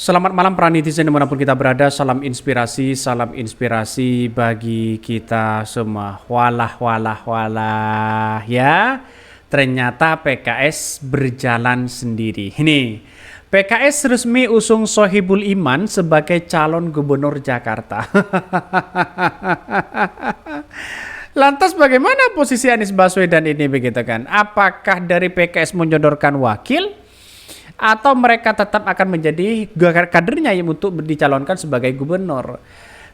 Selamat malam para netizen dimanapun kita berada, salam inspirasi bagi kita semua. Walah, walah, walah ya, ternyata PKS berjalan sendiri. Ini, PKS resmi usung Sohibul Iman sebagai calon gubernur Jakarta. Lantas bagaimana posisi Anies Baswedan ini begitu kan? Apakah dari PKS menyodorkan wakil? Atau mereka tetap akan menjadi kadernya yang untuk dicalonkan sebagai gubernur.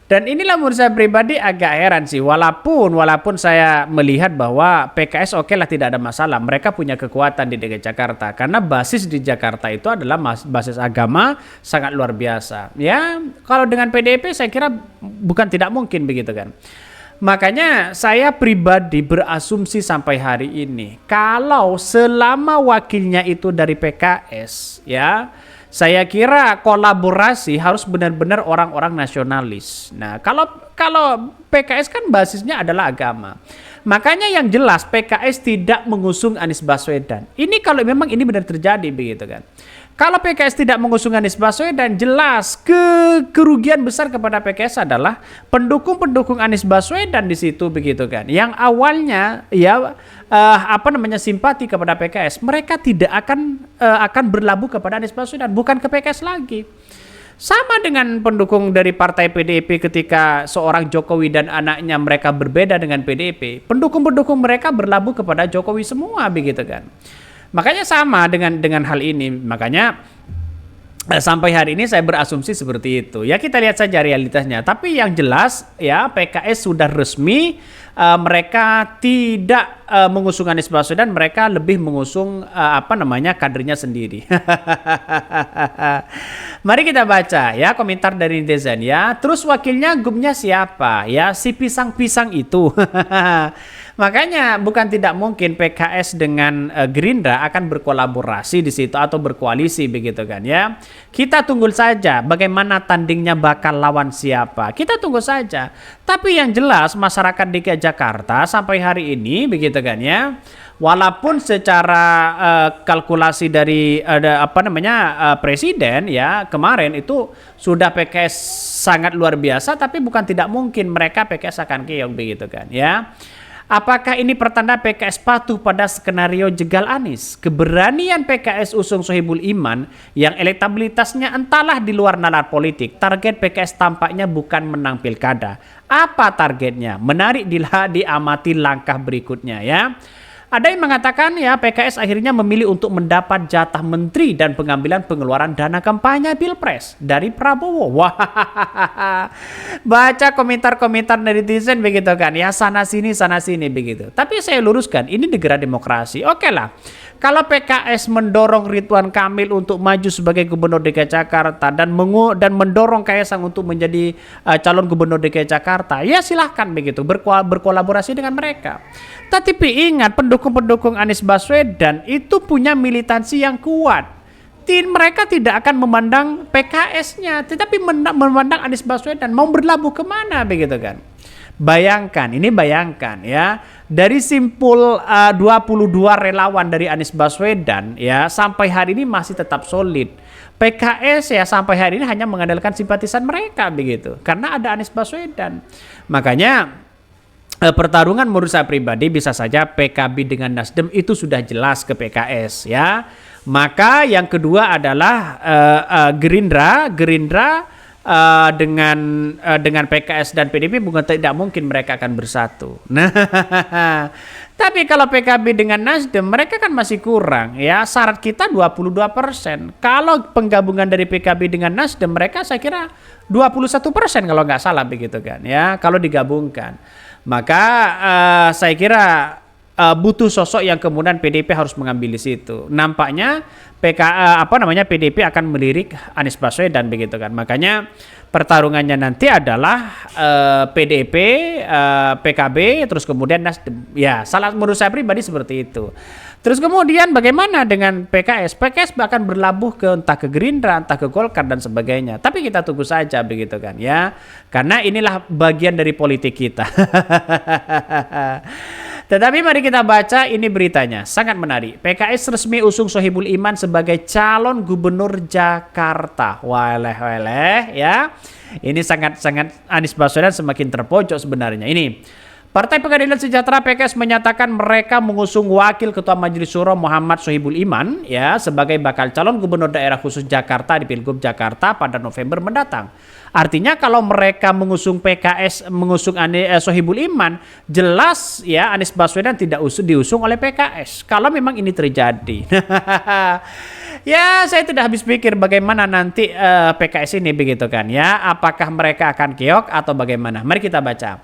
Dan inilah menurut saya pribadi agak heran sih, walaupun saya melihat bahwa PKS oke lah, tidak ada masalah, mereka punya kekuatan di DKI Jakarta karena basis di Jakarta itu adalah basis agama sangat luar biasa. Ya, kalau dengan PDIP saya kira bukan tidak mungkin begitu kan. Makanya saya pribadi berasumsi sampai hari ini, kalau selama wakilnya itu dari PKS, ya, saya kira kolaborasi harus benar-benar orang-orang nasionalis. Nah, kalau PKS kan basisnya adalah agama. Makanya yang jelas PKS tidak mengusung Anies Baswedan. Ini kalau memang ini benar terjadi begitu kan. Kalau PKS tidak mengusung Anies Baswedan, jelas kerugian besar kepada PKS adalah pendukung-pendukung Anies Baswedan di situ begitu kan. Yang awalnya ya simpati kepada PKS, mereka tidak akan berlabuh kepada Anies Baswedan, bukan ke PKS lagi. Sama dengan pendukung dari partai PDIP ketika seorang Jokowi dan anaknya mereka berbeda dengan PDIP, pendukung-pendukung mereka berlabuh kepada Jokowi semua begitu kan. Makanya sama dengan hal ini. Makanya sampai hari ini saya berasumsi seperti itu. Ya kita lihat saja realitasnya. Tapi yang jelas ya PKS sudah resmi mereka tidak mengusung Anies Baswedan, mereka lebih mengusung kadernya sendiri. Mari kita baca ya komentar dari netizen ya. Terus wakilnya gubnya siapa? Ya si pisang-pisang itu. Makanya bukan tidak mungkin PKS dengan Gerindra akan berkolaborasi di situ atau berkoalisi begitu kan ya. Kita tunggu saja bagaimana tandingnya bakal lawan siapa. Kita tunggu saja. Tapi yang jelas masyarakat DKI Jakarta sampai hari ini begitu kan ya. Walaupun secara kalkulasi dari presiden ya kemarin itu sudah PKS sangat luar biasa, tapi bukan tidak mungkin mereka PKS akan keong begitu kan ya. Apakah ini pertanda PKS patuh pada skenario jegal Anies? Keberanian PKS usung Sohibul Iman yang elektabilitasnya entahlah di luar nalar politik. Target PKS tampaknya bukan menang pilkada. Apa targetnya? Menarik diamati langkah berikutnya ya. Ada yang mengatakan ya PKS akhirnya memilih untuk mendapat jatah menteri dan pengambilan pengeluaran dana kampanye Pilpres dari Prabowo. Wah, baca komentar-komentar netizen begitu kan ya, sana sini begitu. Tapi saya luruskan, ini negara demokrasi. Oke lah, kalau PKS mendorong Ridwan Kamil untuk maju sebagai gubernur DKI Jakarta dan mendorong Kaisang untuk menjadi calon gubernur DKI Jakarta, ya silahkan begitu berkolaborasi dengan mereka. Tapi ingat, pendukung Anies Baswedan itu punya militansi yang kuat. Mereka tidak akan memandang PKS-nya, tetapi memandang Anies Baswedan mau berlabuh kemana begitu kan. Bayangkan ya, dari simpul 22 relawan dari Anies Baswedan ya sampai hari ini masih tetap solid. PKS ya sampai hari ini hanya mengandalkan simpatisan mereka begitu, karena ada Anies Baswedan. Makanya pertarungan menurut saya pribadi bisa saja PKB dengan Nasdem itu sudah jelas ke PKS ya. Maka yang kedua adalah Gerindra dengan PKS dan PDIP bukan tidak mungkin mereka akan bersatu. Nah, tapi kalau PKB dengan Nasdem mereka kan masih kurang ya. Syarat kita 22%. Kalau penggabungan dari PKB dengan Nasdem mereka saya kira 21% kalau nggak salah begitu kan ya. Kalau digabungkan. Maka saya kira butuh sosok yang kemudian PDIP harus mengambil di situ. Nampaknya PDIP akan melirik Anies Baswedan begitu kan. Makanya pertarungannya nanti adalah PDIP, PKB, terus kemudian Nasdem. Ya, menurut saya pribadi seperti itu. Terus kemudian bagaimana dengan PKS? PKS bahkan berlabuh entah ke Gerindra, entah ke Golkar dan sebagainya. Tapi kita tunggu saja begitu kan ya. Karena inilah bagian dari politik kita. Tetapi mari kita baca ini beritanya, sangat menarik. PKS resmi usung Sohibul Iman sebagai calon gubernur Jakarta. Waleh ya. Ini sangat-sangat Anies Baswedan semakin terpojok sebenarnya. Ini Partai Keadilan Sejahtera PKS menyatakan mereka mengusung Wakil Ketua Majelis Syuro Muhammad Sohibul Iman ya sebagai bakal calon gubernur daerah khusus Jakarta di Pilgub Jakarta pada November mendatang. Artinya kalau mereka mengusung PKS, mengusung Sohibul Iman, jelas ya Anies Baswedan tidak diusung oleh PKS. Kalau memang ini terjadi. Ya, saya tidak habis pikir bagaimana nanti PKS ini begitu kan ya. Apakah mereka akan keok atau bagaimana? Mari kita baca.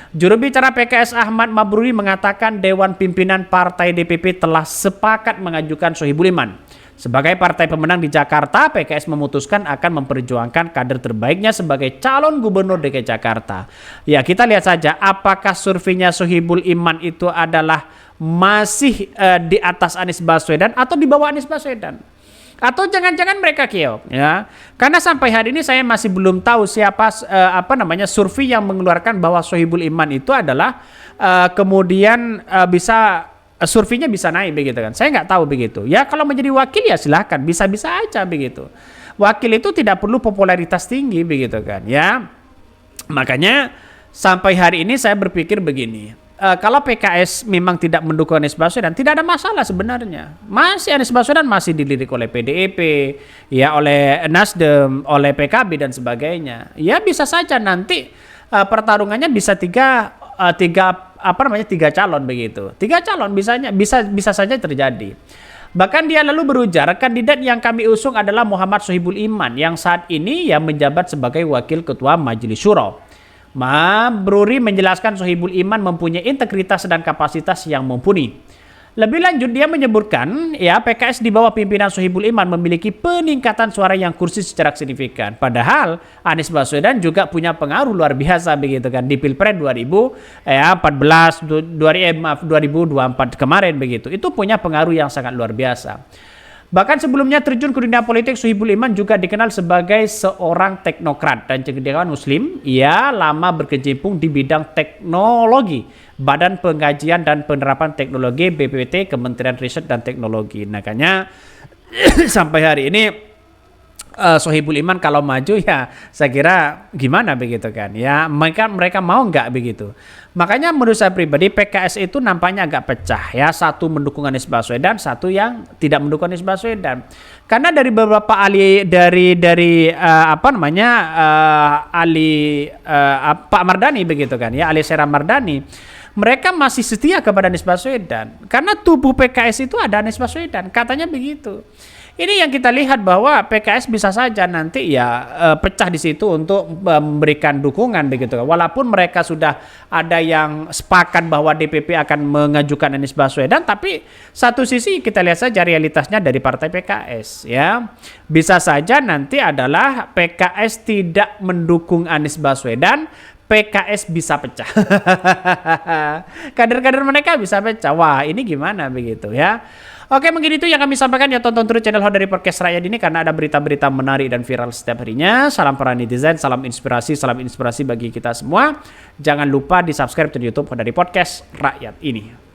Juru bicara PKS Ahmad Mabruri mengatakan Dewan Pimpinan Partai DPP telah sepakat mengajukan Sohibul Iman. Sebagai partai pemenang di Jakarta, PKS memutuskan akan memperjuangkan kader terbaiknya sebagai calon gubernur DKI Jakarta. Ya, kita lihat saja apakah surveinya Sohibul Iman itu adalah masih di atas Anies Baswedan atau di bawah Anies Baswedan. Atau jangan-jangan mereka keok ya. Karena sampai hari ini saya masih belum tahu siapa survei yang mengeluarkan bahwa Sohibul Iman itu adalah kemudian bisa surveinya bisa naik begitu kan. Saya nggak tahu begitu. Ya kalau menjadi wakil ya silahkan, bisa-bisa aja begitu. Wakil itu tidak perlu popularitas tinggi begitu kan ya. Makanya sampai hari ini saya berpikir begini. Kalau PKS memang tidak mendukung Anies Baswedan, tidak ada masalah sebenarnya. Masih Anies Baswedan masih dilirik oleh PDIP, ya oleh Nasdem, oleh PKB dan sebagainya. Ya bisa saja nanti pertarungannya bisa tiga calon begitu. 3 calon bisa saja terjadi. Bahkan dia lalu berujar, kandidat yang kami usung adalah Muhammad Sohibul Iman yang saat ini ya menjabat sebagai Wakil Ketua Majelis Syuro. Mabruri menjelaskan Sohibul Iman mempunyai integritas dan kapasitas yang mumpuni. Lebih lanjut dia menyebutkan ya PKS di bawah pimpinan Sohibul Iman memiliki peningkatan suara yang kursi secara signifikan. Padahal Anies Baswedan juga punya pengaruh luar biasa begitu kan di Pilpres 2024 kemarin begitu. Itu punya pengaruh yang sangat luar biasa. Bahkan sebelumnya terjun ke dunia politik, Sohibul Iman juga dikenal sebagai seorang teknokrat dan cendekiawan muslim. Ia lama berkecimpung di bidang teknologi, Badan Pengkajian dan Penerapan Teknologi BPT, Kementerian Riset dan Teknologi. Makanya sampai hari ini Sohibul Iman kalau maju ya saya kira gimana begitu kan ya, mereka mau nggak begitu. Makanya menurut saya pribadi PKS itu nampaknya agak pecah ya, satu mendukung Anies Baswedan, satu yang tidak mendukung Anies Baswedan. Karena dari beberapa ahli Pak Mardani begitu kan ya, ahli Sera Mardani, mereka masih setia kepada Anies Baswedan karena tubuh PKS itu ada Anies Baswedan, katanya begitu. Ini yang kita lihat bahwa PKS bisa saja nanti ya pecah di situ untuk memberikan dukungan begitu. Walaupun mereka sudah ada yang sepakat bahwa DPP akan mengajukan Anies Baswedan, tapi satu sisi kita lihat saja realitasnya dari partai PKS ya. Bisa saja nanti adalah PKS tidak mendukung Anies Baswedan, PKS bisa pecah. Kader-kader mereka bisa pecah. Wah, ini gimana begitu ya. Oke, mungkin itu yang kami sampaikan ya. Tonton terus channel Hot dari Podcast Rakyat ini karena ada berita-berita menarik dan viral setiap harinya. Salam para netizen, salam inspirasi bagi kita semua. Jangan lupa di subscribe di YouTube Hot dari Podcast Rakyat ini.